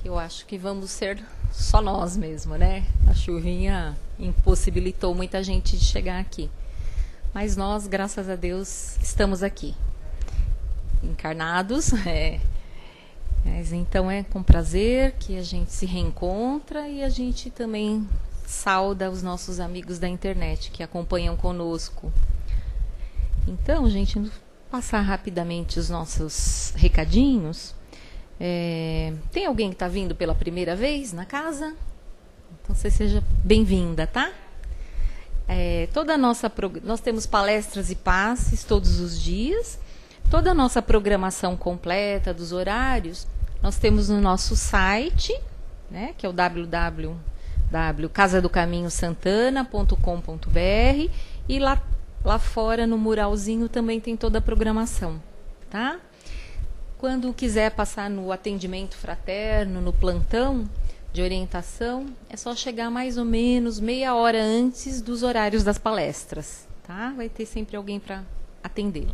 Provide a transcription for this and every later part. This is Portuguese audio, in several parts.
que eu acho que vamos ser só nós mesmo, né? A chuvinha impossibilitou muita gente de chegar aqui. Mas nós, graças a Deus, estamos aqui, encarnados. Mas então é com prazer que a gente se reencontra e a gente também sauda os nossos amigos da internet que acompanham conosco. Então, gente, vou passar rapidamente os nossos recadinhos. Tem alguém que está vindo pela primeira vez na casa? Então, você seja bem-vinda, tá? Nós temos palestras e passes todos os dias. Toda a nossa programação completa dos horários, nós temos no nosso site, né, que é o www.casadocaminhosantana.com.br, e lá fora no muralzinho também tem toda a programação, tá? Quando quiser passar no atendimento fraterno, no plantão de orientação, é só chegar mais ou menos meia hora antes dos horários das palestras, tá? Vai ter sempre alguém para atender.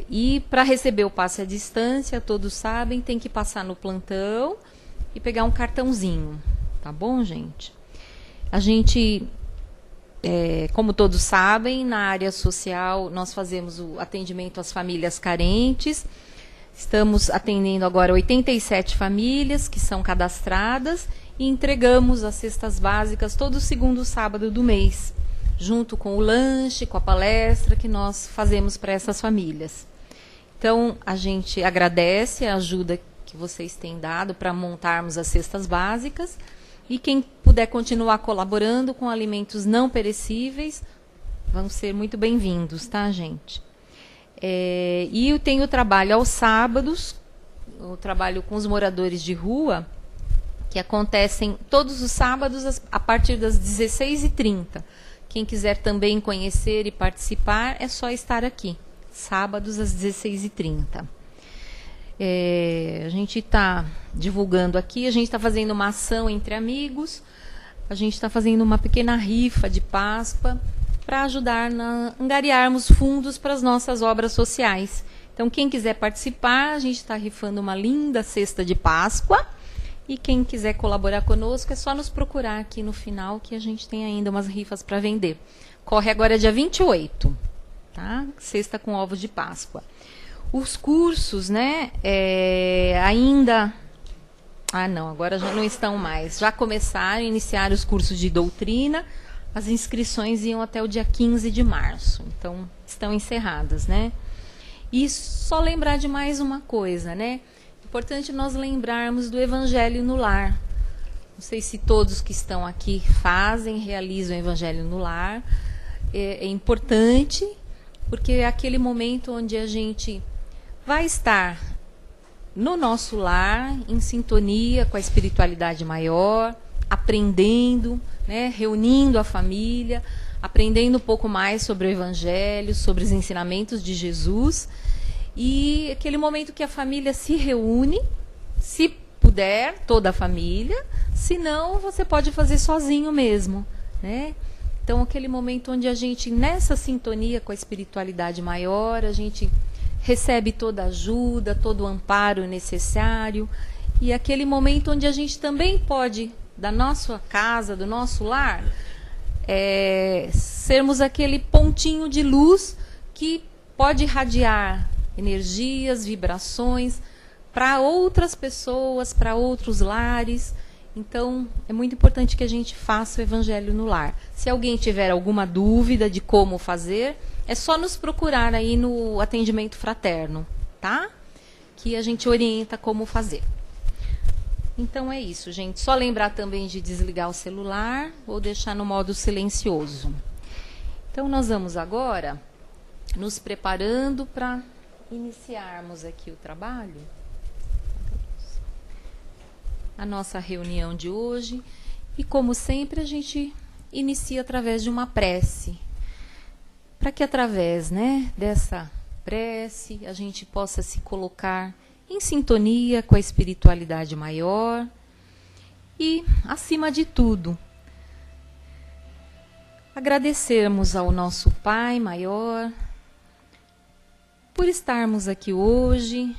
E para receber o passe à distância, todos sabem, tem que passar no plantão e pegar um cartãozinho, tá bom, gente? A gente, como todos sabem, na área social nós fazemos o atendimento às famílias carentes. Estamos atendendo agora 87 famílias que são cadastradas e entregamos as cestas básicas todo segundo sábado do mês, junto com o lanche, com a palestra que nós fazemos para essas famílias. Então, a gente agradece a ajuda que vocês têm dado para montarmos as cestas básicas, e quem puder continuar colaborando com alimentos não perecíveis, vão ser muito bem-vindos, tá, gente? E eu tenho trabalho aos sábados, o trabalho com os moradores de rua, que acontecem todos os sábados a partir das 16h30. Quem quiser também conhecer e participar, é só estar aqui, sábados às 16h30. A gente está divulgando aqui, a gente está fazendo uma ação entre amigos, a gente está fazendo uma pequena rifa de Páscoa para ajudar a angariarmos fundos para as nossas obras sociais. Então, quem quiser participar, a gente está rifando uma linda cesta de Páscoa. E quem quiser colaborar conosco, é só nos procurar aqui no final, que a gente tem ainda umas rifas para vender. Corre agora dia 28, tá? Sexta com ovos de Páscoa. Os cursos, né, ainda... não, agora já não estão mais. Já começaram, iniciaram os cursos de doutrina. As inscrições iam até o dia 15 de março. Então, estão encerradas, né? E só lembrar de mais uma coisa, né? Importante nós lembrarmos do Evangelho no Lar. Não sei se todos que estão aqui realizam o Evangelho no Lar. É importante, porque é aquele momento onde a gente vai estar no nosso lar, em sintonia com a espiritualidade maior, aprendendo, né, reunindo a família, aprendendo um pouco mais sobre o Evangelho, sobre os ensinamentos de Jesus. E aquele momento que a família se reúne, se puder, toda a família, se não, você pode fazer sozinho mesmo, né? Então, aquele momento onde a gente, nessa sintonia com a espiritualidade maior, a gente recebe toda a ajuda, todo o amparo necessário, e aquele momento onde a gente também pode, da nossa casa, do nosso lar, sermos aquele pontinho de luz que pode irradiar energias, vibrações para outras pessoas, para outros lares. Então, é muito importante que a gente faça o Evangelho no Lar. Se alguém tiver alguma dúvida de como fazer, é só nos procurar aí no atendimento fraterno, tá? Que a gente orienta como fazer. Então, é isso, gente. Só lembrar também de desligar o celular ou deixar no modo silencioso. Então, nós vamos agora nos preparando para iniciarmos aqui o trabalho, a nossa reunião de hoje, e como sempre a gente inicia através de uma prece, para que através, né, dessa prece a gente possa se colocar em sintonia com a espiritualidade maior e, acima de tudo, agradecermos ao nosso Pai maior por estarmos aqui hoje,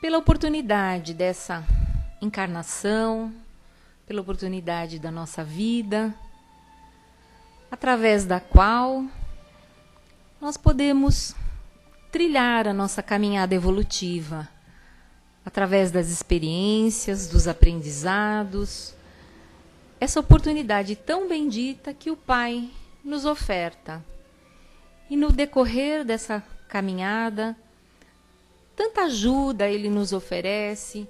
pela oportunidade dessa encarnação, pela oportunidade da nossa vida, através da qual nós podemos trilhar a nossa caminhada evolutiva, através das experiências, dos aprendizados, essa oportunidade tão bendita que o Pai nos oferta. E no decorrer dessa caminhada, tanta ajuda Ele nos oferece,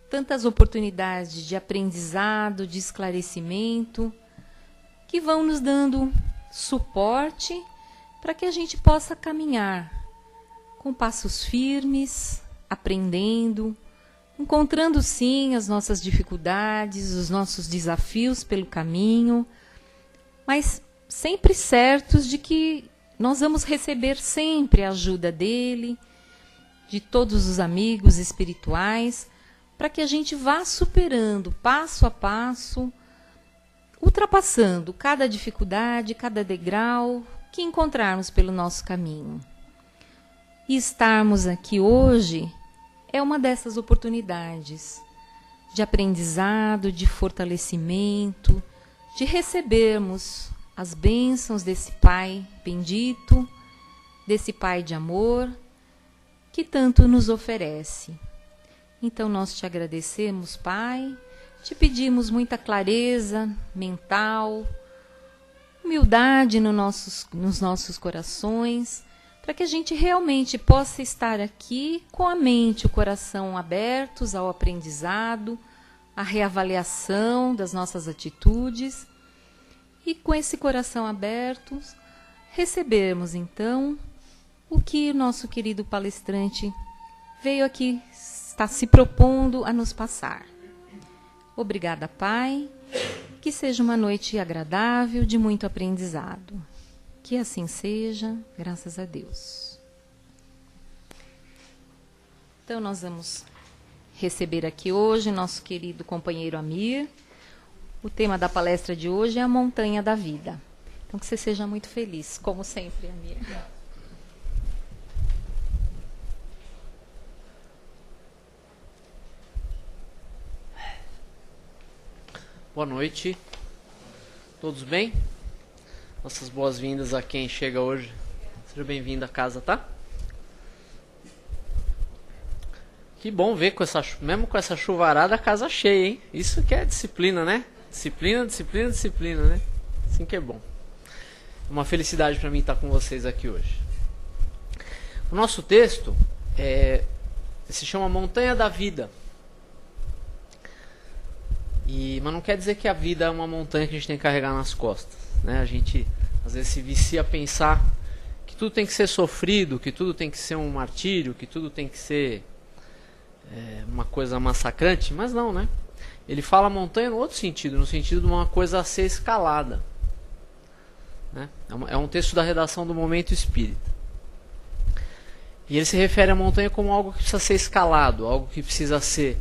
tantas oportunidades de aprendizado, de esclarecimento, que vão nos dando suporte para que a gente possa caminhar com passos firmes, aprendendo, encontrando sim as nossas dificuldades, os nossos desafios pelo caminho, mas sempre certos de que nós vamos receber sempre a ajuda dele, de todos os amigos espirituais, para que a gente vá superando passo a passo, ultrapassando cada dificuldade, cada degrau que encontrarmos pelo nosso caminho. E estarmos aqui hoje é uma dessas oportunidades de aprendizado, de fortalecimento, de recebermos as bênçãos desse Pai bendito, desse Pai de amor, que tanto nos oferece. Então nós te agradecemos, Pai, te pedimos muita clareza mental, humildade nos nossos corações, para que a gente realmente possa estar aqui com a mente e o coração abertos ao aprendizado, à reavaliação das nossas atitudes, e com esse coração aberto, recebermos então o que o nosso querido palestrante veio aqui, está se propondo a nos passar. Obrigada, Pai, que seja uma noite agradável, de muito aprendizado. Que assim seja, graças a Deus. Então nós vamos receber aqui hoje nosso querido companheiro Amir. O tema da palestra de hoje é a montanha da vida. Então que você seja muito feliz, como sempre, Amir. Boa noite, todos bem? Nossas boas-vindas a quem chega hoje. Seja bem-vindo à casa, tá? Que bom ver mesmo com essa chuvarada a casa cheia, hein? Isso que é disciplina, né? Disciplina, disciplina, disciplina, né? Assim que é bom. Uma felicidade para mim estar com vocês aqui hoje. O nosso texto se chama Montanha da Vida. Mas não quer dizer que a vida é uma montanha que a gente tem que carregar nas costas, né? A gente às vezes se vicia a pensar que tudo tem que ser sofrido, que tudo tem que ser um martírio, que tudo tem que ser uma coisa massacrante, mas não, né? Ele fala montanha no outro sentido, no sentido de uma coisa a ser escalada, né? É um texto da redação do Momento Espírita. E ele se refere à montanha como algo que precisa ser escalado, algo que precisa ser,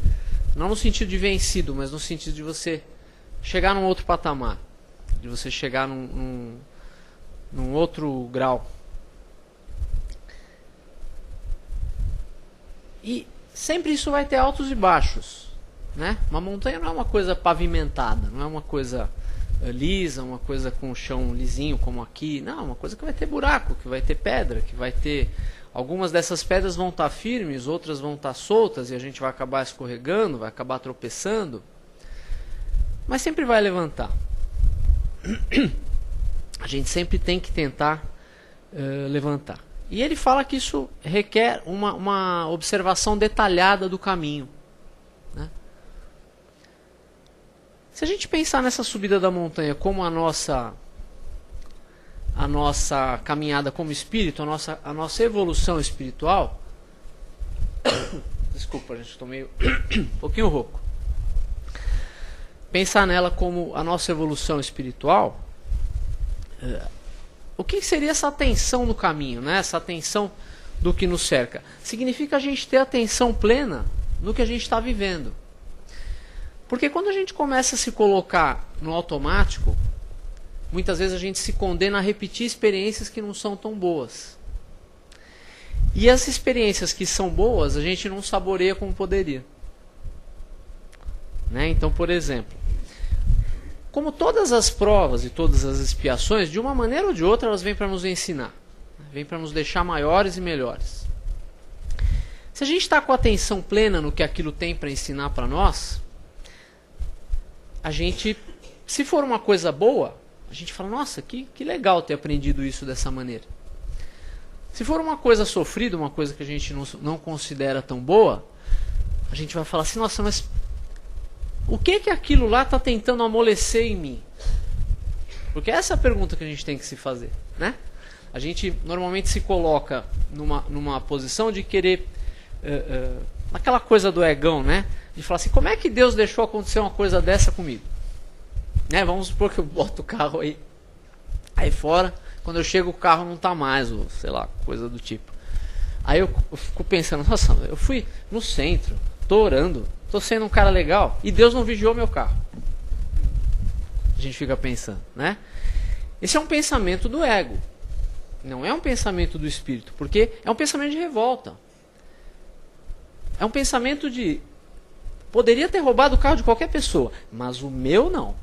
não no sentido de vencido, mas no sentido de você chegar num outro patamar, de você chegar num outro grau. E sempre isso vai ter altos e baixos, né? Uma montanha não é uma coisa pavimentada, não é uma coisa lisa, uma coisa com chão lisinho como aqui. Não, é uma coisa que vai ter buraco, que vai ter pedra, que vai ter... Algumas dessas pedras vão estar firmes, outras vão estar soltas e a gente vai acabar escorregando, vai acabar tropeçando. Mas sempre vai levantar. A gente sempre tem que tentar levantar. E ele fala que isso requer uma observação detalhada do caminho, né? Se a gente pensar nessa subida da montanha como a nossa caminhada como espírito, a nossa evolução espiritual... Desculpa, gente, estou meio um pouquinho rouco. Pensar nela como a nossa evolução espiritual, o que seria essa atenção no caminho, né? Essa atenção do que nos cerca? Significa a gente ter atenção plena no que a gente está vivendo. Porque quando a gente começa a se colocar no automático, muitas vezes a gente se condena a repetir experiências que não são tão boas. E as experiências que são boas, a gente não saboreia como poderia. Né? Então, por exemplo, como todas as provas e todas as expiações, de uma maneira ou de outra, elas vêm para nos ensinar. Vêm para nos deixar maiores e melhores. Se a gente está com a atenção plena no que aquilo tem para ensinar para nós, a gente, se for uma coisa boa, a gente fala, nossa, que legal ter aprendido isso dessa maneira. Se for uma coisa sofrida, uma coisa que a gente não considera tão boa, a gente vai falar assim, nossa, mas o que aquilo lá está tentando amolecer em mim? Porque essa é a pergunta que a gente tem que se fazer, né? A gente normalmente se coloca numa posição de querer, aquela coisa do egão, né? De falar assim, como é que Deus deixou acontecer uma coisa dessa comigo? Né? Vamos supor que eu boto o carro aí fora, quando eu chego o carro não está mais, ou sei lá, coisa do tipo. Aí eu fico pensando, nossa, eu fui no centro, estou orando, estou sendo um cara legal, e Deus não vigiou meu carro. A gente fica pensando, né? Esse é um pensamento do ego. Não é um pensamento do espírito, porque é um pensamento de revolta. É um pensamento de... Poderia ter roubado o carro de qualquer pessoa, mas o meu não.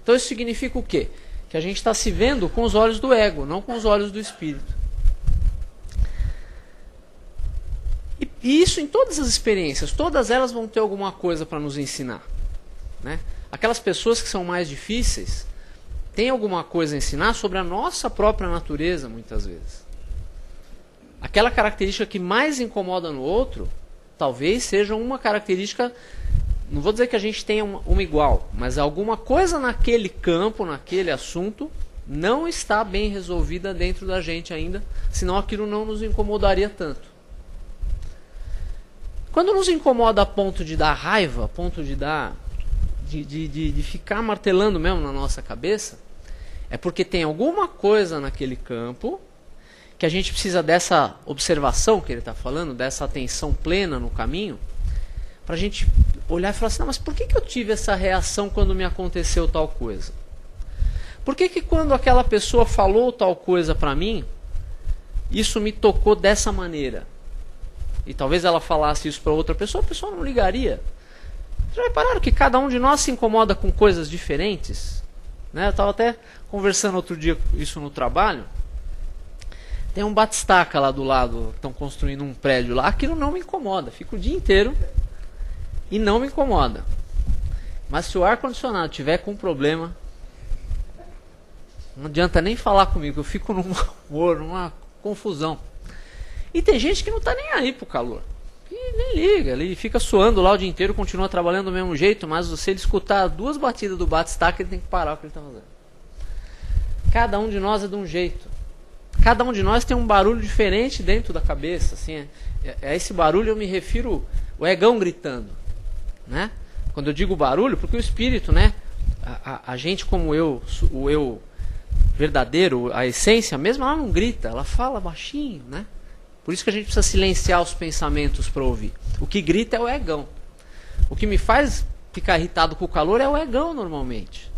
Então isso significa o quê? Que a gente está se vendo com os olhos do ego, não com os olhos do espírito. E isso em todas as experiências, todas elas vão ter alguma coisa para nos ensinar. Né? Aquelas pessoas que são mais difíceis, têm alguma coisa a ensinar sobre a nossa própria natureza, muitas vezes. Aquela característica que mais incomoda no outro, talvez seja uma característica, não vou dizer que a gente tenha uma igual, mas alguma coisa naquele campo, naquele assunto, não está bem resolvida dentro da gente ainda, senão aquilo não nos incomodaria tanto. Quando nos incomoda a ponto de dar raiva, a ponto de dar... De ficar martelando mesmo na nossa cabeça, é porque tem alguma coisa naquele campo que a gente precisa dessa observação que ele está falando, dessa atenção plena no caminho, para a gente olhar e falar assim, não, mas por que eu tive essa reação quando me aconteceu tal coisa? Por que quando aquela pessoa falou tal coisa para mim, isso me tocou dessa maneira? E talvez ela falasse isso para outra pessoa, a pessoa não ligaria. Já repararam que cada um de nós se incomoda com coisas diferentes? Né? Eu estava até conversando outro dia isso no trabalho. Tem um batistaca lá do lado, estão construindo um prédio lá. Aquilo não me incomoda, fico o dia inteiro e não me incomoda. Mas se o ar-condicionado tiver com problema, não adianta nem falar comigo, eu fico num humor, numa confusão. E tem gente que não está nem aí pro calor. E nem liga, ele fica suando lá o dia inteiro, continua trabalhando do mesmo jeito, mas se ele escutar 2 batidas do batistaca, ele tem que parar o que ele está fazendo. Cada um de nós é de um jeito. Cada um de nós tem um barulho diferente dentro da cabeça. Assim, a esse barulho eu me refiro, o egão gritando. Né? Quando eu digo barulho, porque o espírito, né, a gente como eu, o eu verdadeiro, a essência mesmo, ela não grita, ela fala baixinho, né? Por isso que a gente precisa silenciar os pensamentos para ouvir. O que grita é o egão. O que me faz ficar irritado com o calor é o egão normalmente.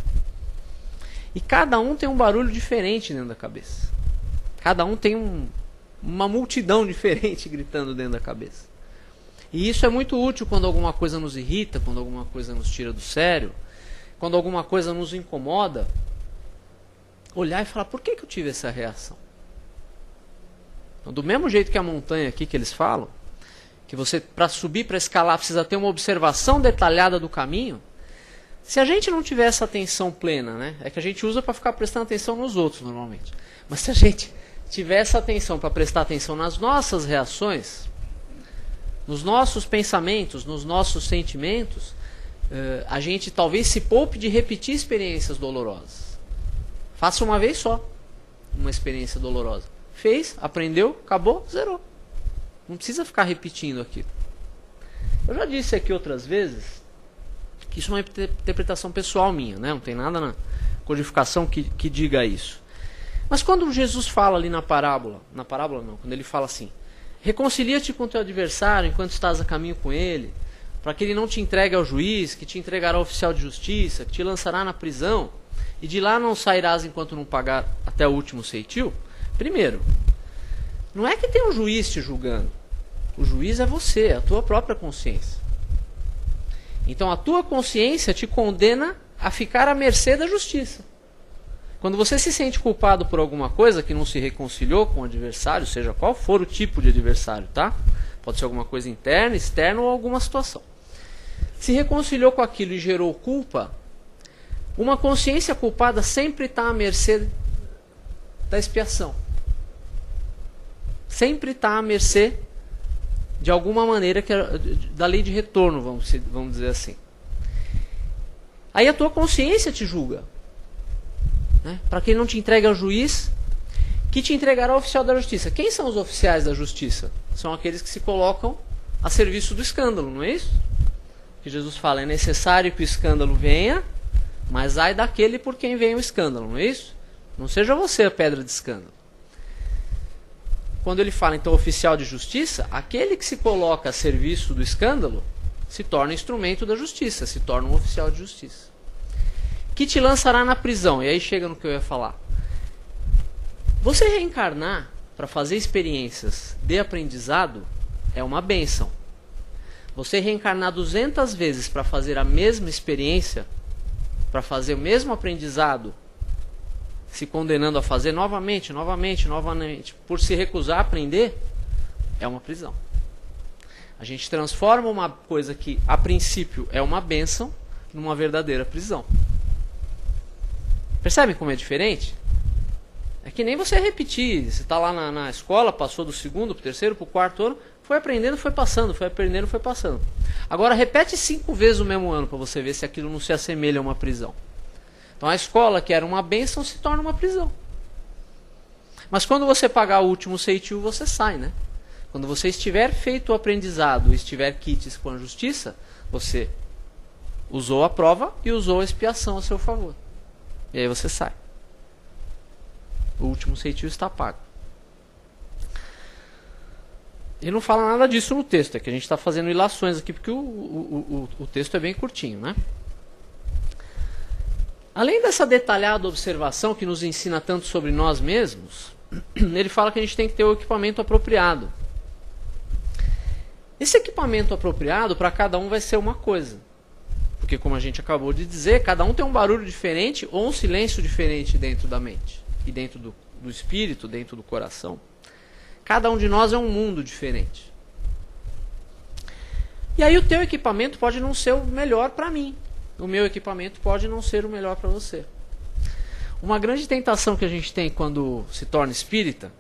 E cada um tem um barulho diferente dentro da cabeça. Cada um tem uma multidão diferente gritando dentro da cabeça. E isso é muito útil quando alguma coisa nos irrita, quando alguma coisa nos tira do sério, quando alguma coisa nos incomoda. Olhar e falar, por que eu tive essa reação? Então, do mesmo jeito que a montanha aqui que eles falam, que você, para subir, para escalar, precisa ter uma observação detalhada do caminho. Se a gente não tiver essa atenção plena, né, é que a gente usa para ficar prestando atenção nos outros normalmente. Mas se a gente tiver essa atenção para prestar atenção nas nossas reações, nos nossos pensamentos, nos nossos sentimentos, a gente talvez se poupe de repetir experiências dolorosas. Faça uma vez só uma experiência dolorosa. Fez, aprendeu, acabou, zerou. Não precisa ficar repetindo aquilo. Eu já disse aqui outras vezes que isso é uma interpretação pessoal minha, né? Não tem nada na codificação que diga isso. Mas quando Jesus fala ali na parábola não, quando ele fala assim, reconcilia-te com o teu adversário enquanto estás a caminho com ele, para que ele não te entregue ao juiz, que te entregará ao oficial de justiça, que te lançará na prisão, e de lá não sairás enquanto não pagar até o último ceitil. Primeiro, Não é que tem um juiz te julgando. O juiz é você, a tua própria consciência. Então a tua consciência te condena a ficar à mercê da justiça. Quando você se sente culpado por alguma coisa que não se reconciliou com o adversário, seja qual for o tipo de adversário, tá? Pode ser alguma coisa interna, externa ou alguma situação. Se reconciliou com aquilo e gerou culpa, uma consciência culpada sempre está à mercê da expiação. Sempre está à mercê de alguma maneira da lei de retorno, vamos dizer assim. Aí a tua consciência te julga. Né? Para que ele não te entregue ao juiz, que te entregará ao oficial da justiça. Quem são os oficiais da justiça? São aqueles que se colocam a serviço do escândalo, não é isso? Que Jesus fala, é necessário que o escândalo venha, mas ai daquele por quem vem o escândalo, não é isso? Não seja você a pedra de escândalo. Quando ele fala, então, oficial de justiça, aquele que se coloca a serviço do escândalo se torna instrumento da justiça, se torna um oficial de justiça. Que te lançará na prisão. E aí chega no que eu ia falar. Você reencarnar para fazer experiências de aprendizado é uma bênção. Você reencarnar 200 vezes para fazer a mesma experiência, para fazer o mesmo aprendizado, se condenando a fazer novamente, por se recusar a aprender, é uma prisão. A gente transforma uma coisa que, a princípio, é uma bênção, numa verdadeira prisão. Percebem como é diferente? É que nem você repetir. Você está lá na escola, passou do segundo para o terceiro, para o quarto ano, foi aprendendo, foi passando, foi aprendendo, foi passando. Agora repete 5 vezes o mesmo ano para você ver se aquilo não se assemelha a uma prisão. Então a escola, que era uma bênção, se torna uma prisão. Mas quando você pagar o último ceitil, você sai, né? Quando você estiver feito o aprendizado e estiver quites com a justiça, você usou a prova e usou a expiação a seu favor. E aí você sai. O último ceitil está pago. Ele não fala nada disso no texto, é que a gente está fazendo ilações aqui, porque o texto é bem curtinho, né? Além dessa detalhada observação que nos ensina tanto sobre nós mesmos, ele fala que a gente tem que ter o equipamento apropriado. Esse equipamento apropriado para cada um vai ser uma coisa. Porque, como a gente acabou de dizer, cada um tem um barulho diferente ou um silêncio diferente dentro da mente. E dentro do espírito, dentro do coração. Cada um de nós é um mundo diferente. E aí o teu equipamento pode não ser o melhor para mim. O meu equipamento pode não ser o melhor para você. Uma grande tentação que a gente tem quando se torna espírita,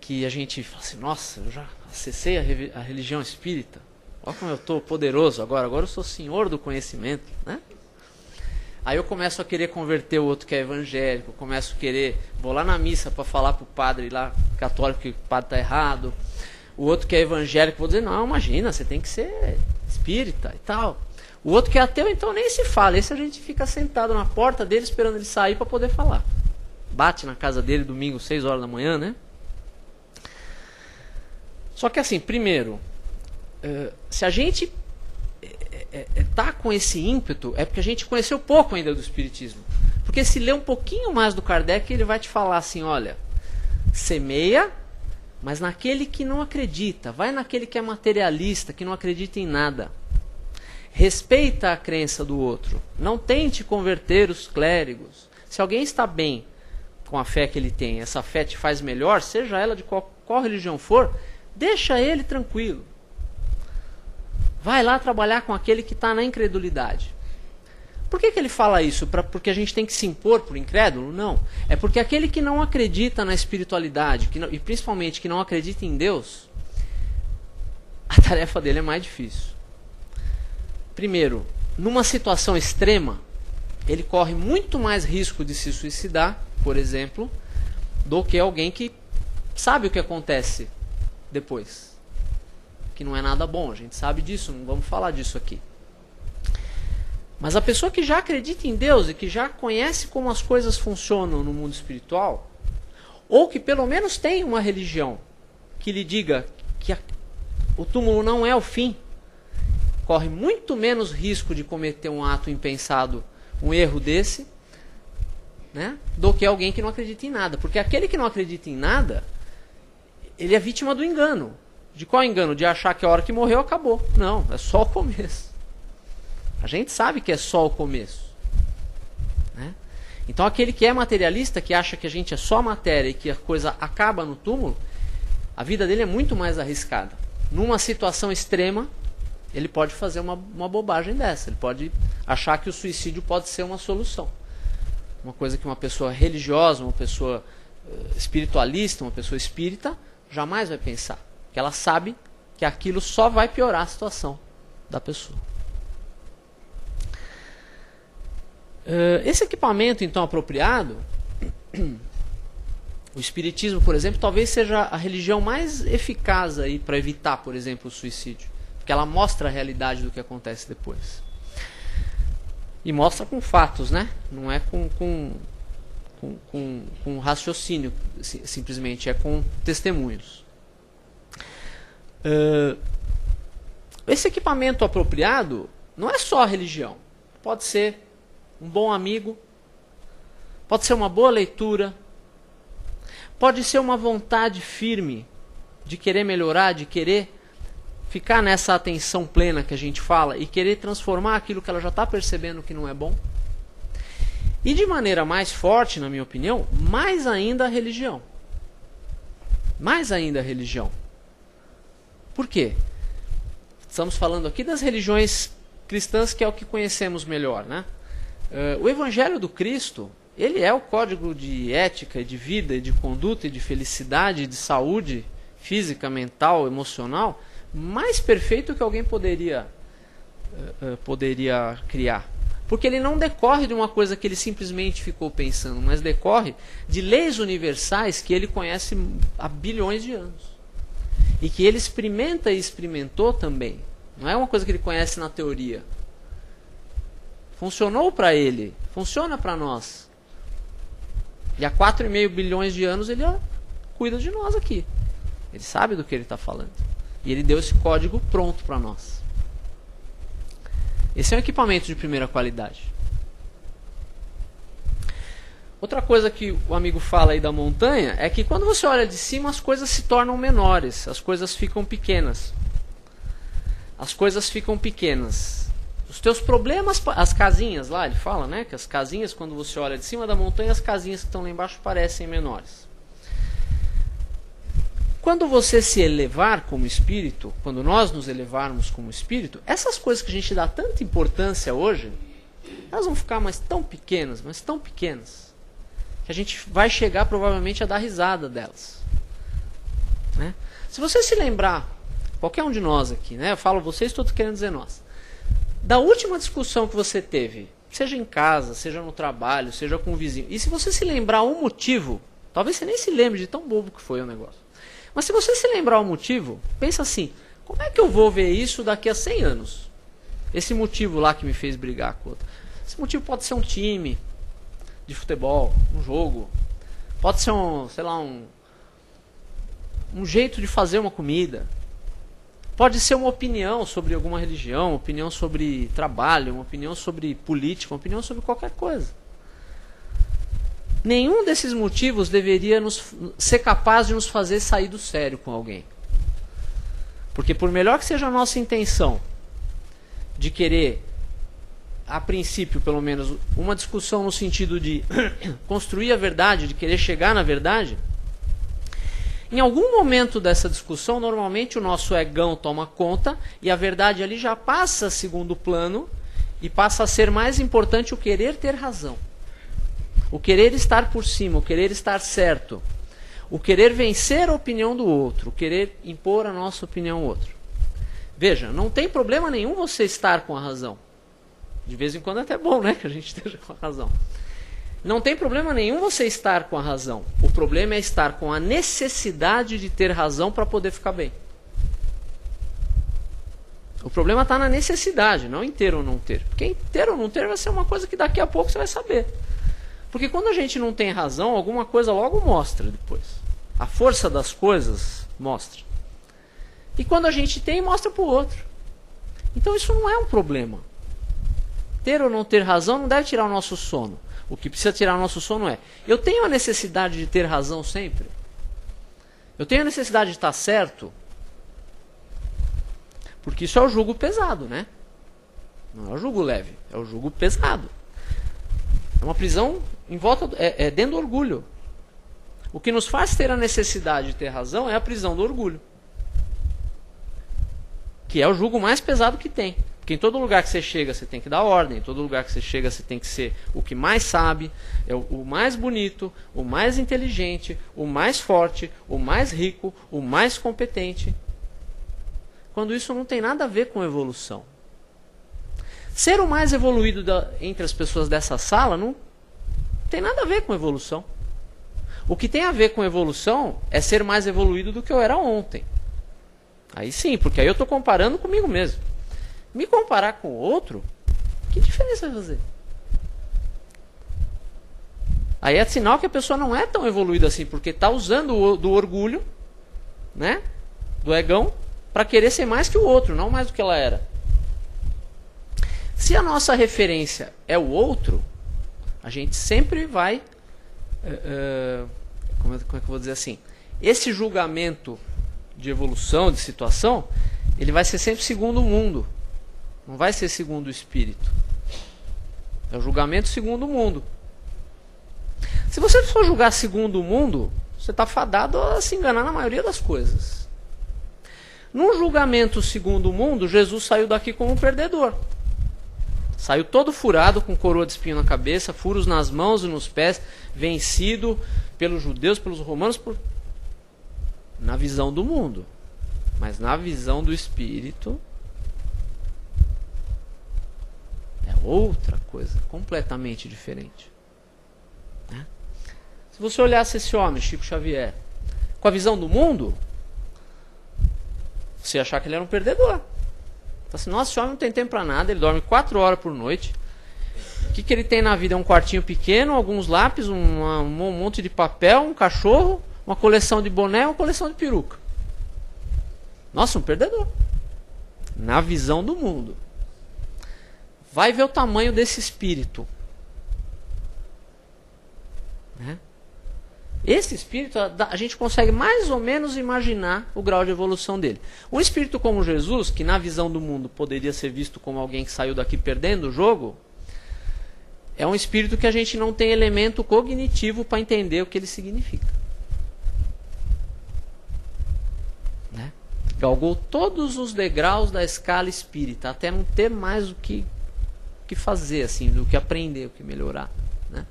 que a gente fala assim, nossa, eu já acessei a religião espírita, olha como eu estou poderoso agora eu sou senhor do conhecimento, né? Aí eu começo a querer converter o outro que é evangélico, começo a querer, vou lá na missa para falar para o padre lá, católico, que o padre está errado, o outro que é evangélico, vou dizer, não, imagina, você tem que ser espírita e tal. O outro que é ateu, então nem se fala. Esse a gente fica sentado na porta dele esperando ele sair para poder falar. Bate na casa dele domingo, 6 horas da manhã, né? Só que assim, primeiro, se a gente tá com esse ímpeto, é porque a gente conheceu pouco ainda do Espiritismo. Porque se ler um pouquinho mais do Kardec, ele vai te falar assim, olha, semeia, mas naquele que não acredita. Vai naquele que é materialista, que não acredita em nada. Respeita a crença do outro. Não tente converter os clérigos. Se alguém está bem com a fé que ele tem, essa fé te faz melhor, seja ela de qual religião for, deixa ele tranquilo. Vai lá trabalhar com aquele que está na incredulidade. Por que ele fala isso? Porque a gente tem que se impor por incrédulo? Não. É porque aquele que não acredita na espiritualidade, e principalmente que não acredita em Deus, a tarefa dele é mais difícil. Primeiro, numa situação extrema, ele corre muito mais risco de se suicidar, por exemplo, do que alguém que sabe o que acontece depois. Que não é nada bom, a gente sabe disso, não vamos falar disso aqui. Mas a pessoa que já acredita em Deus e que já conhece como as coisas funcionam no mundo espiritual, ou que pelo menos tem uma religião que lhe diga que o túmulo não é o fim, corre muito menos risco de cometer um ato impensado, um erro desse, né, do que alguém que não acredita em nada. Porque aquele que não acredita em nada, ele é vítima do engano. De qual engano? De achar que a hora que morreu acabou. Não, é só o começo. A gente sabe que é só o começo. Né? Então aquele que é materialista, que acha que a gente é só matéria e que a coisa acaba no túmulo, a vida dele é muito mais arriscada. Numa situação extrema, ele pode fazer uma bobagem dessa. Ele pode achar que o suicídio pode ser uma solução. Uma coisa que uma pessoa religiosa, uma pessoa espiritualista, uma pessoa espírita, jamais vai pensar. Porque ela sabe que aquilo só vai piorar a situação da pessoa. Esse equipamento, então, apropriado, o espiritismo, por exemplo, talvez seja a religião mais eficaz aí para evitar, por exemplo, o suicídio. Porque ela mostra a realidade do que acontece depois. E mostra com fatos, né? Não é com raciocínio, simplesmente, é com testemunhos. Esse equipamento apropriado não é só a religião. Pode ser um bom amigo, pode ser uma boa leitura, pode ser uma vontade firme de querer melhorar, de querer ficar nessa atenção plena que a gente fala e querer transformar aquilo que ela já está percebendo que não é bom. E de maneira mais forte, na minha opinião, mais ainda a religião. Mais ainda a religião. Por quê? Estamos falando aqui das religiões cristãs, que é o que conhecemos melhor, né? O Evangelho do Cristo, ele é o código de ética, de vida, de conduta, de felicidade, de saúde física, mental, emocional, mais perfeito que alguém poderia criar. Porque ele não decorre de uma coisa que ele simplesmente ficou pensando, mas decorre de leis universais que ele conhece há bilhões de anos. E que ele experimenta e experimentou também. Não é uma coisa que ele conhece na teoria. Funcionou para ele, funciona para nós. E há 4,5 bilhões de anos ele cuida de nós aqui. Ele sabe do que ele está falando. E ele deu esse código pronto para nós. Esse é um equipamento de primeira qualidade. Outra coisa que o amigo fala aí da montanha é que quando você olha de cima as coisas se tornam menores, as coisas ficam pequenas. As coisas ficam pequenas. Os teus problemas, as casinhas lá, ele fala, né, que as casinhas, quando você olha de cima da montanha, as casinhas que estão lá embaixo parecem menores. Quando você se elevar como espírito, quando nós nos elevarmos como espírito, essas coisas que a gente dá tanta importância hoje, elas vão ficar mas tão pequenas, que a gente vai chegar provavelmente a dar risada delas. Né? Se você se lembrar, qualquer um de nós aqui, né, eu falo vocês, estou querendo dizer nós, da última discussão que você teve, seja em casa, seja no trabalho, seja com o vizinho, e se você se lembrar um motivo, talvez você nem se lembre de tão bobo que foi o negócio, mas se você se lembrar o motivo, pensa assim, como é que eu vou ver isso daqui a 100 anos? Esse motivo lá que me fez brigar com o outro. Esse motivo pode ser um time de futebol, um jogo, pode ser um jeito de fazer uma comida, pode ser uma opinião sobre alguma religião, uma opinião sobre trabalho, uma opinião sobre política, uma opinião sobre qualquer coisa. Nenhum desses motivos deveria ser capaz de nos fazer sair do sério com alguém. Porque por melhor que seja a nossa intenção de querer, a princípio pelo menos, uma discussão no sentido de construir a verdade, de querer chegar na verdade, em algum momento dessa discussão, normalmente o nosso egão toma conta e a verdade ali já passa a segundo plano e passa a ser mais importante o querer ter razão. O querer estar por cima, o querer estar certo, o querer vencer a opinião do outro, o querer impor a nossa opinião ao outro. Veja, não tem problema nenhum você estar com a razão. De vez em quando é até bom, né, que a gente esteja com a razão. Não tem problema nenhum você estar com a razão. O problema é estar com a necessidade de ter razão para poder ficar bem. O problema está na necessidade, não em ter ou não ter. Porque ter ou não ter vai ser uma coisa que daqui a pouco você vai saber. Porque quando a gente não tem razão, alguma coisa logo mostra depois. A força das coisas mostra. E quando a gente tem, mostra para o outro. Então isso não é um problema. Ter ou não ter razão não deve tirar o nosso sono. O que precisa tirar o nosso sono é: eu tenho a necessidade de ter razão sempre? Eu tenho a necessidade de estar certo, porque isso é o jugo pesado, né? Não é o jugo leve, é o jugo pesado. É uma prisão em volta, é dentro do orgulho. O que nos faz ter a necessidade de ter razão é a prisão do orgulho, que é o jugo mais pesado que tem. Porque em todo lugar que você chega, você tem que dar ordem. Em todo lugar que você chega, você tem que ser o que mais sabe, o mais bonito, o mais inteligente, o mais forte, o mais rico, o mais competente. Quando isso não tem nada a ver com evolução. Ser o mais evoluído entre as pessoas dessa sala não tem nada a ver com evolução. O que tem a ver com evolução é ser mais evoluído do que eu era ontem. Aí sim, porque aí eu estou comparando comigo mesmo. Me comparar com o outro, que diferença vai fazer? Aí é sinal que a pessoa não é tão evoluída assim, porque está usando do orgulho, né, do egão, para querer ser mais que o outro, não mais do que ela era. Se a nossa referência é o outro, a gente sempre vai... como é que eu vou dizer assim? Esse julgamento de evolução, de situação, ele vai ser sempre segundo o mundo. Não vai ser segundo o espírito. É o julgamento segundo o mundo. Se você for julgar segundo o mundo, você está fadado a se enganar na maioria das coisas. Num julgamento segundo o mundo, Jesus saiu daqui como um perdedor. Saiu todo furado, com coroa de espinho na cabeça, furos nas mãos e nos pés, vencido pelos judeus, pelos romanos, na visão do mundo. Mas na visão do espírito, é outra coisa, completamente diferente. Né? Se você olhasse esse homem, Chico Xavier, com a visão do mundo, você ia achar que ele era um perdedor. Então, assim, nossa, esse homem não tem tempo para nada, ele dorme 4 horas por noite. O que ele tem na vida? É um quartinho pequeno, alguns lápis, um monte de papel, um cachorro, uma coleção de boné, uma coleção de peruca. Nossa, um perdedor. Na visão do mundo. Vai ver o tamanho desse espírito. Né? Esse espírito, a gente consegue mais ou menos imaginar o grau de evolução dele. Um espírito como Jesus, que na visão do mundo poderia ser visto como alguém que saiu daqui perdendo o jogo, é um espírito que a gente não tem elemento cognitivo para entender o que ele significa. Né? Galgou todos os degraus da escala espírita, até não ter mais o que fazer, assim, do que aprender, o que melhorar. Né?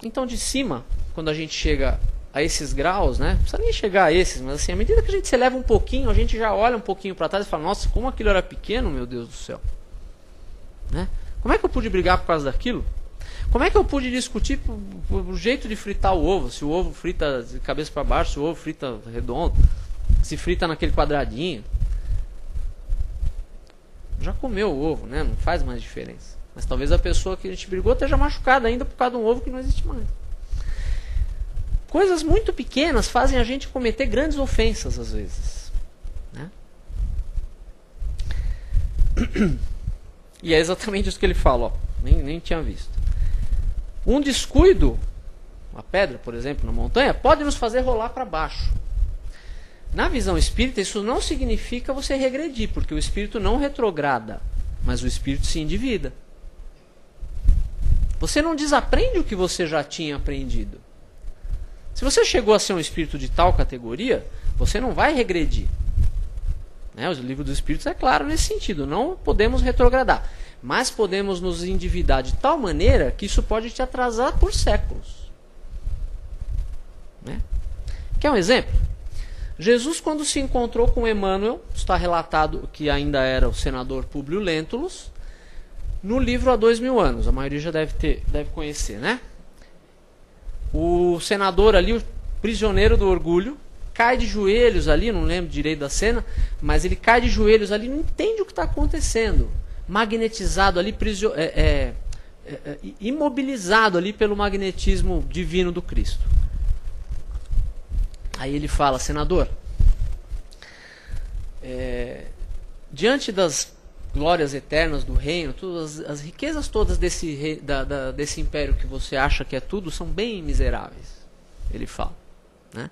Então, de cima, quando a gente chega a esses graus, né, não precisa nem chegar a esses, mas assim, à medida que a gente se eleva um pouquinho, a gente já olha um pouquinho para trás e fala, nossa, como aquilo era pequeno, meu Deus do céu. Né? Como é que eu pude brigar por causa daquilo? Como é que eu pude discutir o jeito de fritar o ovo? Se o ovo frita de cabeça para baixo, se o ovo frita redondo, se frita naquele quadradinho. Já comeu o ovo, né? Não faz mais diferença. Mas talvez a pessoa que a gente brigou esteja machucada ainda por causa de um ovo que não existe mais. Coisas muito pequenas fazem a gente cometer grandes ofensas às vezes. Né? E é exatamente isso que ele fala. Ó. Nem tinha visto. Um descuido, uma pedra, por exemplo, na montanha, pode nos fazer rolar para baixo. Na visão espírita, isso não significa você regredir, porque o espírito não retrograda, mas o espírito se endivida. Você não desaprende o que você já tinha aprendido. Se você chegou a ser um espírito de tal categoria, você não vai regredir. Né? O livro dos espíritos é claro nesse sentido. Não podemos retrogradar, mas podemos nos endividar de tal maneira que isso pode te atrasar por séculos. Né? Quer um exemplo? Jesus, quando se encontrou com Emmanuel, está relatado que ainda era o senador Públio Lentulus, no livro Há 2000 anos. A maioria já deve conhecer, né? O senador ali, o prisioneiro do orgulho, cai de joelhos ali, não lembro direito da cena, mas ele cai de joelhos ali, não entende o que está acontecendo. Magnetizado ali, imobilizado ali pelo magnetismo divino do Cristo. Aí ele fala, senador, diante das glórias eternas do reino, todas as riquezas todas desse império que você acha que é tudo, são bem miseráveis. Ele fala, né?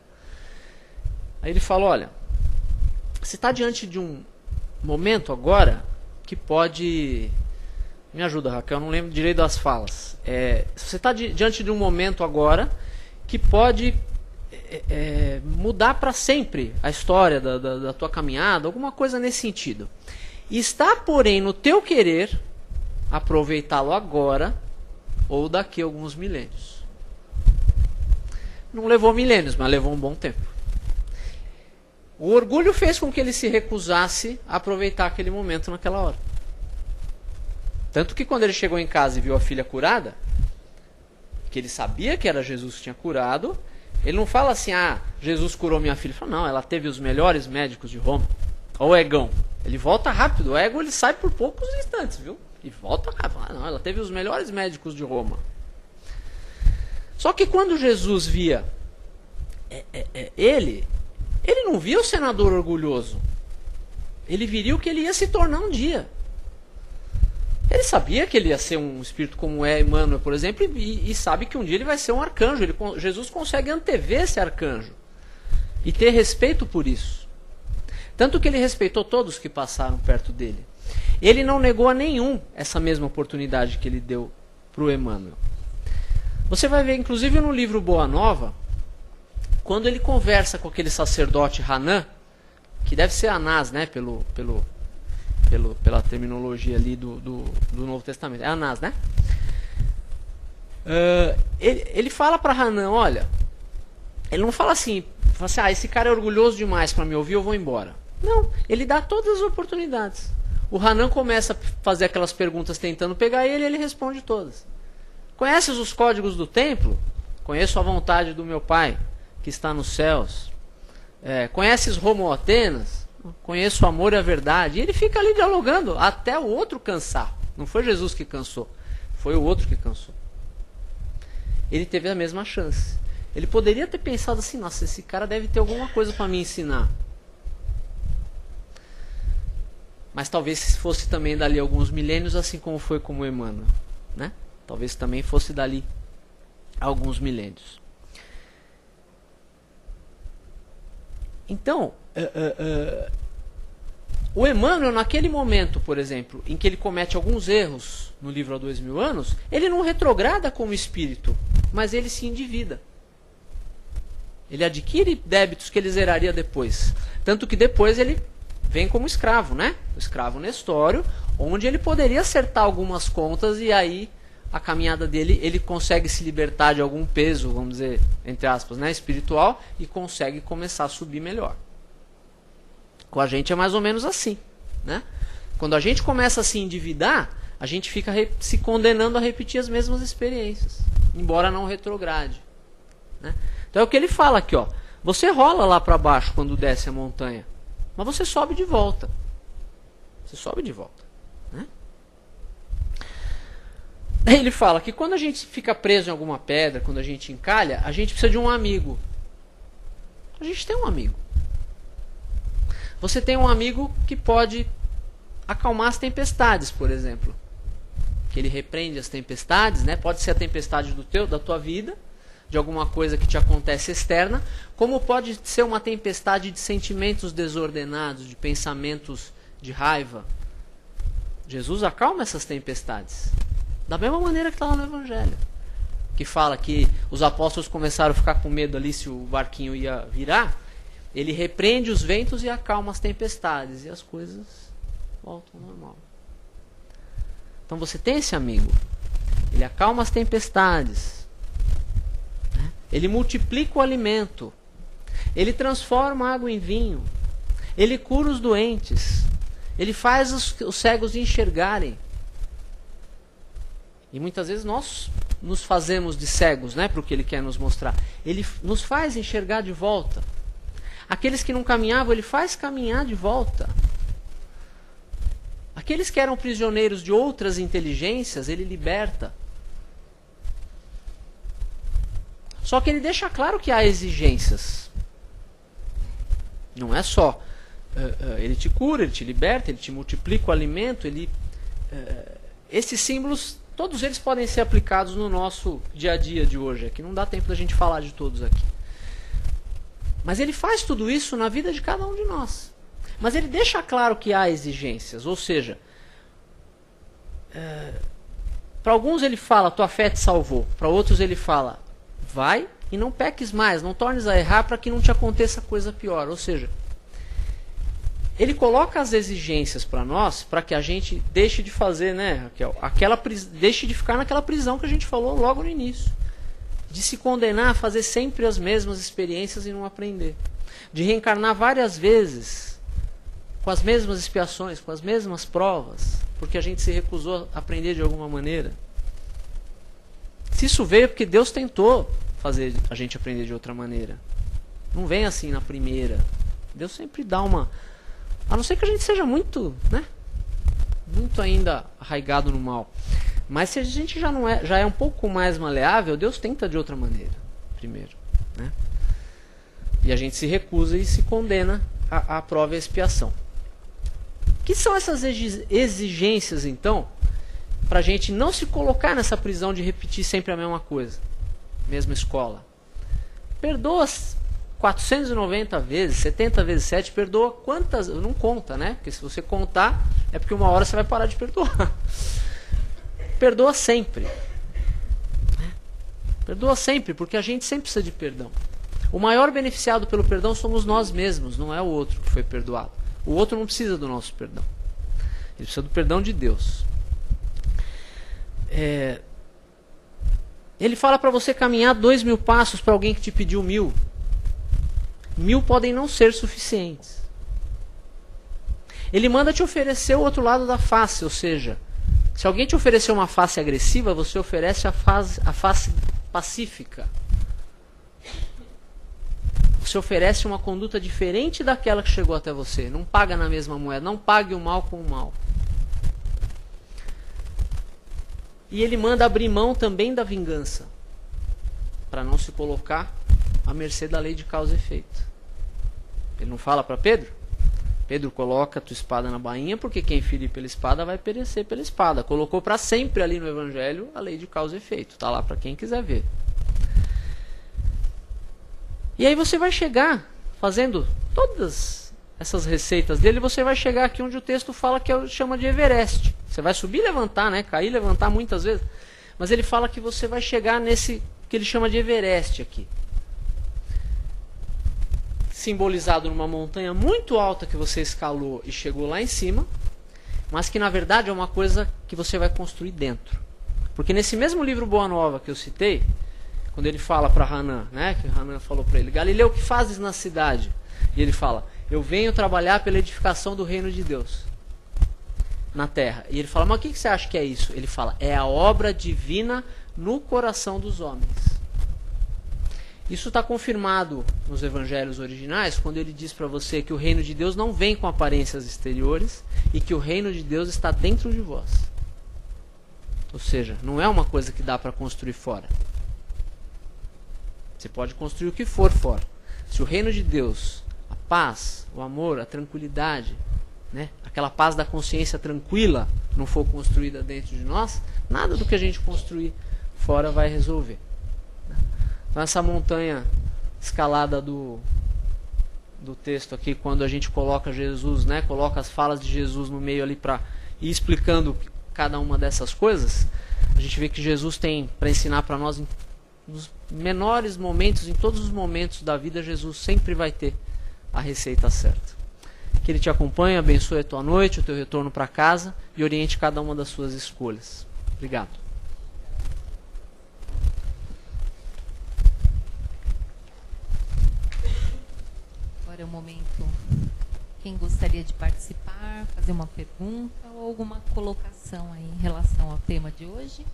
Aí ele fala, olha, você está diante de um momento agora que pode... Me ajuda, Raquel, eu não lembro direito das falas. Você está diante de um momento agora que pode mudar para sempre a história da tua caminhada, alguma coisa nesse sentido. E está, porém, no teu querer aproveitá-lo agora ou daqui a alguns milênios. Não levou milênios, mas levou um bom tempo. O orgulho fez com que ele se recusasse a aproveitar aquele momento naquela hora. Tanto que quando ele chegou em casa e viu a filha curada, que ele sabia que era Jesus que tinha curado, ele não fala assim, Jesus curou minha filha. Ele fala, não, ela teve os melhores médicos de Roma. Olha o egão. Ele volta rápido. O ego ele sai por poucos instantes, viu? E volta rápido. Não, ela teve os melhores médicos de Roma. Só que quando Jesus via ele não via o senador orgulhoso. Ele viria o que ele ia se tornar um dia. Ele sabia que ele ia ser um espírito como é Emmanuel, por exemplo, e sabe que um dia ele vai ser um arcanjo. Jesus consegue antever esse arcanjo e ter respeito por isso. Tanto que ele respeitou todos que passaram perto dele. Ele não negou a nenhum essa mesma oportunidade que ele deu para o Emmanuel. Você vai ver, inclusive no livro Boa Nova, quando ele conversa com aquele sacerdote Hanan, que deve ser Anás, né, pela terminologia ali do Novo Testamento. É Anás, né? Ele fala para Hanan, olha, ele não fala assim, esse cara é orgulhoso demais para me ouvir, eu vou embora. Não, ele dá todas as oportunidades. O Hanan começa a fazer aquelas perguntas tentando pegar ele e ele responde todas. Conheces os códigos do templo? Conheço a vontade do meu Pai, que está nos céus. Conheces Roma ou Atenas? Conheço o amor e a verdade. E ele fica ali dialogando até o outro cansar. Não foi Jesus que cansou, foi o outro que cansou. Ele teve a mesma chance. Ele poderia ter pensado assim, nossa, esse cara deve ter alguma coisa para me ensinar. Mas talvez fosse também dali alguns milênios, assim como foi com o Emmanuel, né? Talvez também fosse dali alguns milênios. Então, o Emmanuel, naquele momento, por exemplo, em que ele comete alguns erros no livro há 2000 anos, ele não retrograda como espírito, mas ele se endivida. Ele adquire débitos que ele zeraria depois. Tanto que depois ele vem como escravo, né? O escravo Nestório, onde ele poderia acertar algumas contas e aí a caminhada dele, ele consegue se libertar de algum peso, vamos dizer, entre aspas, né, espiritual, e consegue começar a subir melhor. Com a gente é mais ou menos assim, né? Quando a gente começa a se endividar, a gente fica se condenando a repetir as mesmas experiências, embora não retrograde, né? Então é o que ele fala aqui, ó. Você rola lá para baixo quando desce a montanha, mas você sobe de volta. Você sobe de volta, né? Ele fala que quando a gente fica preso em alguma pedra, quando a gente encalha, a gente precisa de um amigo. A gente tem um amigo. Você tem um amigo que pode acalmar as tempestades, por exemplo. Que ele repreende as tempestades, né? Pode ser a tempestade da tua vida, de alguma coisa que te acontece externa, como pode ser uma tempestade de sentimentos desordenados, de pensamentos de raiva. Jesus acalma essas tempestades. Da mesma maneira que está lá no Evangelho. Que fala que os apóstolos começaram a ficar com medo ali se o barquinho ia virar. Ele repreende os ventos e acalma as tempestades. E as coisas voltam ao normal. Então você tem esse amigo. Ele acalma as tempestades. Ele multiplica o alimento. Ele transforma a água em vinho. Ele cura os doentes. Ele faz os cegos enxergarem. E muitas vezes nós nos fazemos de cegos, né, para o que ele quer nos mostrar. Ele nos faz enxergar de volta. Aqueles que não caminhavam, ele faz caminhar de volta. Aqueles que eram prisioneiros de outras inteligências, ele liberta. Só que ele deixa claro que há exigências. Não é só ele te cura, ele te liberta, ele te multiplica o alimento, esses símbolos, todos eles podem ser aplicados no nosso dia a dia de hoje. Aqui não dá tempo da gente falar de todos aqui. Mas ele faz tudo isso na vida de cada um de nós. Mas ele deixa claro que há exigências, ou seja, para alguns ele fala, tua fé te salvou. Para outros ele fala, vai e não peques mais, não tornes a errar para que não te aconteça coisa pior. Ou seja, ele coloca as exigências para nós, para que a gente deixe de fazer, né, Raquel, deixe de ficar naquela prisão que a gente falou logo no início. De se condenar a fazer sempre as mesmas experiências e não aprender. De reencarnar várias vezes, com as mesmas expiações, com as mesmas provas, porque a gente se recusou a aprender de alguma maneira. Se isso veio porque Deus tentou fazer a gente aprender de outra maneira. Não vem assim na primeira. Deus sempre dá uma... A não ser que a gente seja muito, né, muito ainda arraigado no mal. Mas se a gente já é um pouco mais maleável, Deus tenta de outra maneira, primeiro, né? E a gente se recusa e se condena à prova e à expiação. O que são essas exigências, então, para a gente não se colocar nessa prisão de repetir sempre a mesma coisa, mesma escola? Perdoa 490 vezes, 70 vezes 7, perdoa quantas? Não conta, né? Porque se você contar, é porque uma hora você vai parar de perdoar. Perdoa sempre. Perdoa sempre, porque a gente sempre precisa de perdão. O maior beneficiado pelo perdão somos nós mesmos, não é o outro que foi perdoado. O outro não precisa do nosso perdão. Ele precisa do perdão de Deus. Ele fala para você caminhar 2.000 passos para alguém que te pediu 1.000. 1.000 podem não ser suficientes. Ele manda te oferecer o outro lado da face, ou seja, se alguém te oferecer uma face agressiva, você oferece a face pacífica. Você oferece uma conduta diferente daquela que chegou até você. Não paga na mesma moeda. Não pague o mal com o mal. E ele manda abrir mão também da vingança, para não se colocar à mercê da lei de causa e efeito. Ele não fala para Pedro? Pedro, coloca a tua espada na bainha, porque quem ferir pela espada vai perecer pela espada. Colocou para sempre ali no Evangelho a lei de causa e efeito. Está lá para quem quiser ver. E aí você vai chegar, fazendo todas essas receitas dele, você vai chegar aqui onde o texto fala que chama de Everest. Você vai subir e levantar, né? Cair e levantar muitas vezes. Mas ele fala que você vai chegar nesse que ele chama de Everest aqui. Simbolizado numa montanha muito alta que você escalou e chegou lá em cima, mas que na verdade é uma coisa que você vai construir dentro. Porque nesse mesmo livro Boa Nova que eu citei, quando ele fala para Hanan, né, que Hanan falou para ele, Galileu, o que fazes na cidade? E ele fala, eu venho trabalhar pela edificação do reino de Deus na terra. E ele fala, mas o que você acha que é isso? Ele fala, é a obra divina no coração dos homens. Isso está confirmado nos evangelhos originais, quando ele diz para você que o reino de Deus não vem com aparências exteriores e que o reino de Deus está dentro de vós. Ou seja, não é uma coisa que dá para construir fora. Você pode construir o que for fora. Se o reino de Deus, a paz, o amor, a tranquilidade, né, aquela paz da consciência tranquila não for construída dentro de nós, nada do que a gente construir fora vai resolver. Então essa montanha escalada do texto aqui, quando a gente coloca Jesus, né, coloca as falas de Jesus no meio ali para ir explicando cada uma dessas coisas, a gente vê que Jesus tem para ensinar para nós nos menores momentos, em todos os momentos da vida, Jesus sempre vai ter a receita certa. Que Ele te acompanhe, abençoe a tua noite, o teu retorno para casa e oriente cada uma das suas escolhas. Obrigado. Agora é o momento. Quem gostaria de participar, fazer uma pergunta ou alguma colocação aí em relação ao tema de hoje?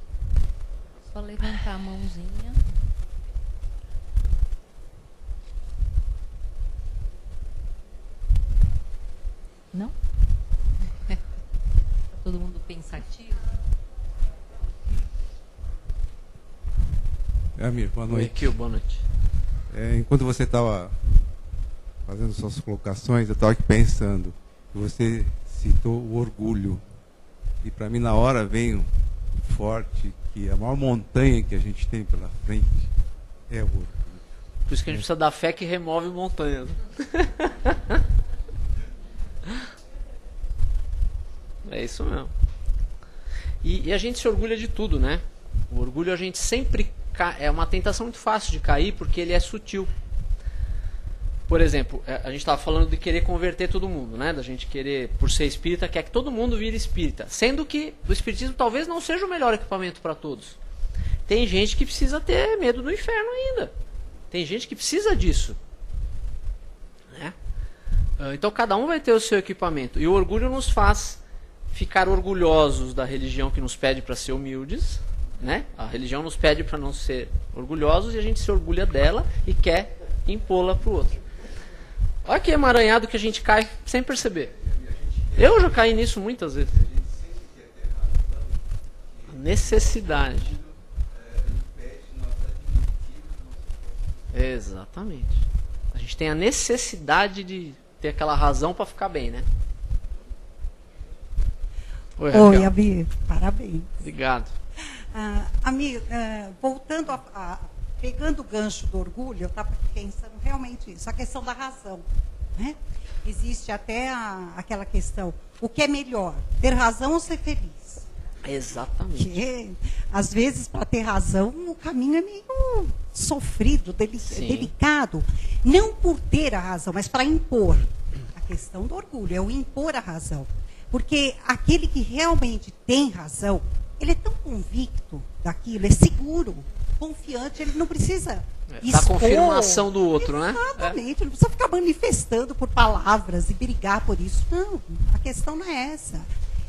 Só levantar a mãozinha. Não? Tá todo mundo pensativo? Amir, boa noite. Oi, Kio, boa noite. Enquanto você estava fazendo suas colocações, eu estava aqui pensando, você citou o orgulho. E para mim, na hora, veio forte que a maior montanha que a gente tem pela frente é o orgulho. Por isso que a gente precisa da fé que remove montanhas. É isso mesmo. E a gente se orgulha de tudo, né? O orgulho a gente sempre é uma tentação muito fácil de cair porque ele é sutil. Por exemplo, a gente estava falando de querer converter todo mundo, né? Da gente querer, por ser espírita, quer que todo mundo vire espírita. Sendo que o espiritismo talvez não seja o melhor equipamento para todos. Tem gente que precisa ter medo do inferno ainda. Tem gente que precisa disso. Né? Então cada um vai ter o seu equipamento. E o orgulho nos faz ficar orgulhosos da religião que nos pede para ser humildes. Né? A religião nos pede para não ser orgulhosos e a gente se orgulha dela e quer impô-la para o outro. Olha que emaranhado que a gente cai sem perceber. Eu já caí nisso muitas vezes. Necessidade. Exatamente. A gente tem a necessidade de ter aquela razão para ficar bem, né? Oi, Abi, parabéns. Obrigado. Amigo, voltando pegando o gancho do orgulho, eu estava pensando realmente isso, a questão da razão. Né? Existe até aquela questão, o que é melhor, ter razão ou ser feliz? Exatamente. Porque, às vezes, para ter razão, o caminho é meio sofrido, delicado. Não por ter a razão, mas para impor. A questão do orgulho é o impor a razão. Porque aquele que realmente tem razão, ele é tão convicto daquilo, é seguro, confiante, ele não precisa expor. Da confirmação do outro, né? Exatamente, não precisa ficar manifestando por palavras e brigar por isso. Não, a questão não é essa.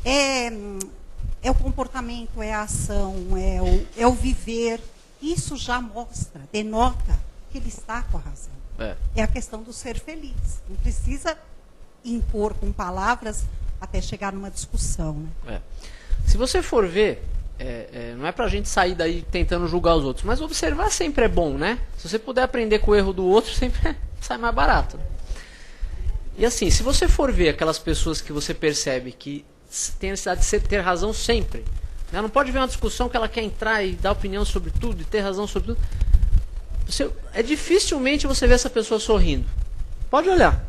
É o comportamento, é a ação, é o viver. Isso já mostra, denota que ele está com a razão. É a questão do ser feliz. Não precisa impor com palavras até chegar numa discussão. Né? Se você for ver, não é pra gente sair daí tentando julgar os outros, mas observar sempre é bom, né? Se você puder aprender com o erro do outro, sempre sai mais barato. E assim, se você for ver aquelas pessoas que você percebe que tem a necessidade de ter razão sempre, né? Não pode ver uma discussão que ela quer entrar e dar opinião sobre tudo e ter razão sobre tudo. Dificilmente você vê essa pessoa sorrindo. Pode olhar.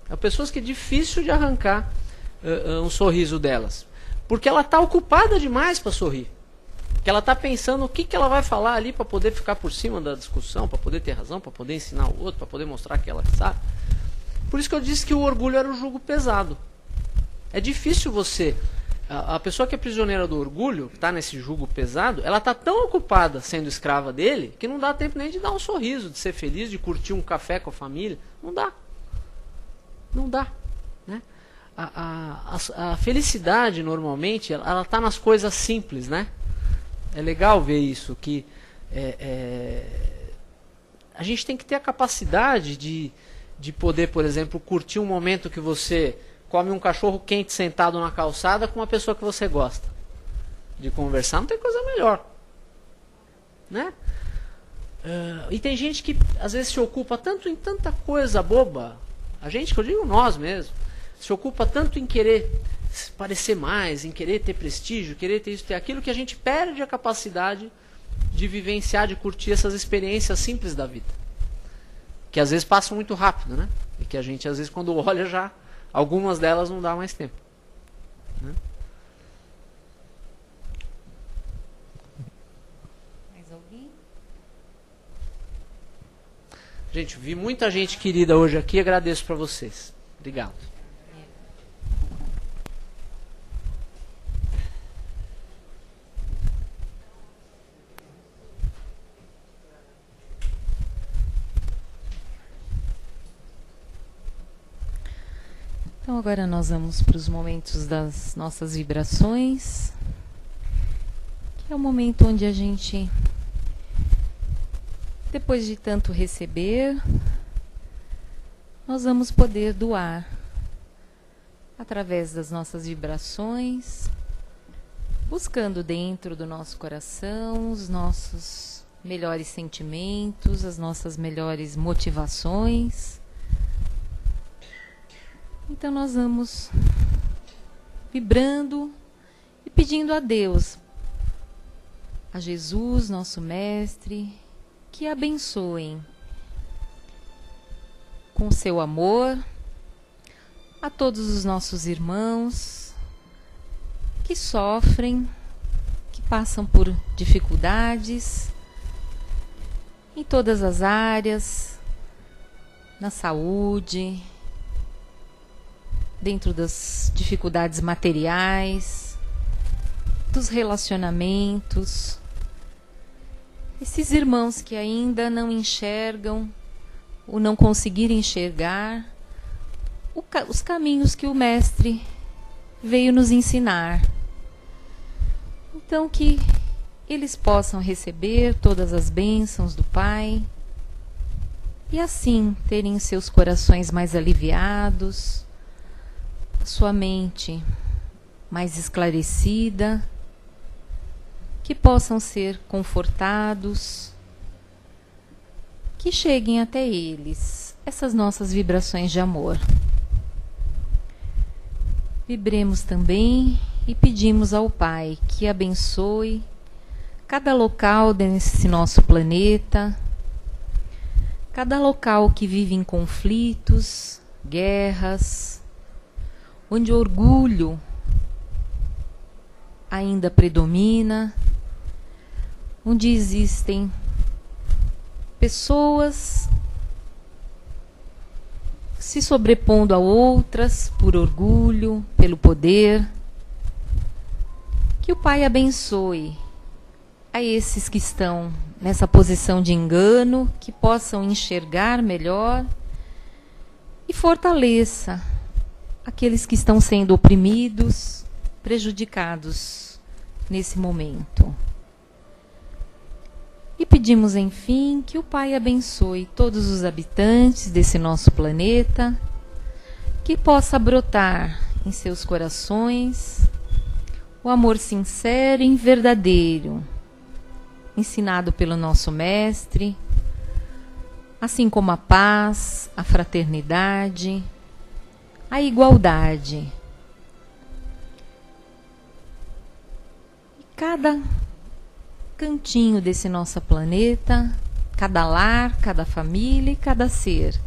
Há pessoas que é difícil de arrancar um sorriso delas. Porque ela está ocupada demais para sorrir. Porque ela está pensando o que ela vai falar ali para poder ficar por cima da discussão, para poder ter razão, para poder ensinar o outro, para poder mostrar que ela sabe. Por isso que eu disse que o orgulho era o jugo pesado. É difícil você... A pessoa que é prisioneira do orgulho, que está nesse jugo pesado, ela está tão ocupada sendo escrava dele, que não dá tempo nem de dar um sorriso, de ser feliz, de curtir um café com a família. Não dá. Não dá. Né? A felicidade, normalmente, ela está nas coisas simples, né? É legal ver isso, que a gente tem que ter a capacidade de poder, por exemplo, curtir um momento que você come um cachorro quente sentado na calçada com uma pessoa que você gosta. De conversar, não tem coisa melhor. Né? E tem gente que, às vezes, se ocupa tanto em tanta coisa boba. A gente, que eu digo nós mesmo, se ocupa tanto em querer parecer mais, em querer ter prestígio, querer ter isso, ter aquilo, que a gente perde a capacidade de vivenciar, de curtir essas experiências simples da vida. Que às vezes passam muito rápido, né? E que a gente, às vezes, quando olha já, algumas delas não dá mais tempo. Né? Mais alguém? Gente, vi muita gente querida hoje aqui, agradeço para vocês. Obrigado. Então agora nós vamos para os momentos das nossas vibrações, que é o momento onde a gente, depois de tanto receber, nós vamos poder doar através das nossas vibrações, buscando dentro do nosso coração os nossos melhores sentimentos, as nossas melhores motivações, Então nós vamos vibrando e pedindo a Deus, a Jesus, nosso Mestre, que abençoem com seu amor a todos os nossos irmãos que sofrem, que passam por dificuldades em todas as áreas, na saúde, dentro das dificuldades materiais, dos relacionamentos. Esses irmãos que ainda não enxergam ou não conseguirem enxergar os caminhos que o Mestre veio nos ensinar. Então, que eles possam receber todas as bênçãos do Pai e assim terem seus corações mais aliviados, sua mente mais esclarecida, que possam ser confortados, que cheguem até eles essas nossas vibrações de amor. Vibremos também e pedimos ao Pai que abençoe cada local desse nosso planeta, cada local que vive em conflitos, guerras, onde o orgulho ainda predomina, onde existem pessoas se sobrepondo a outras por orgulho, pelo poder. Que o Pai abençoe a esses que estão nessa posição de engano, que possam enxergar melhor e fortaleça aqueles que estão sendo oprimidos, prejudicados nesse momento. E pedimos, enfim, que o Pai abençoe todos os habitantes desse nosso planeta, que possa brotar em seus corações o amor sincero e verdadeiro, ensinado pelo nosso Mestre, assim como a paz, a fraternidade, a igualdade. E cada cantinho desse nosso planeta, cada lar, cada família e cada ser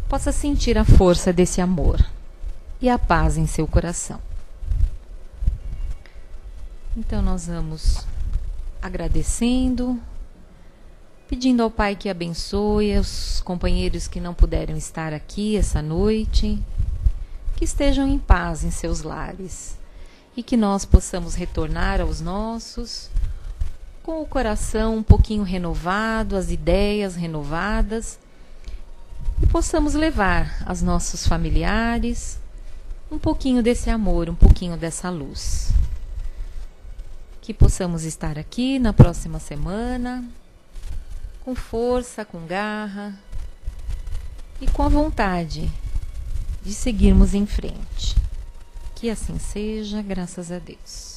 possa sentir a força desse amor e a paz em seu coração. Então nós vamos agradecendo, pedindo ao Pai que abençoe os companheiros que não puderam estar aqui essa noite, que estejam em paz em seus lares e que nós possamos retornar aos nossos com o coração um pouquinho renovado, as ideias renovadas, e possamos levar aos nossos familiares um pouquinho desse amor, um pouquinho dessa luz. Que possamos estar aqui na próxima semana, com força, com garra e com a vontade de seguirmos em frente. Que assim seja, graças a Deus.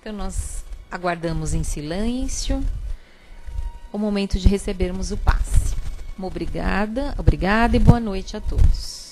Então nós aguardamos em silêncio o momento de recebermos o passe. Obrigada e boa noite a todos.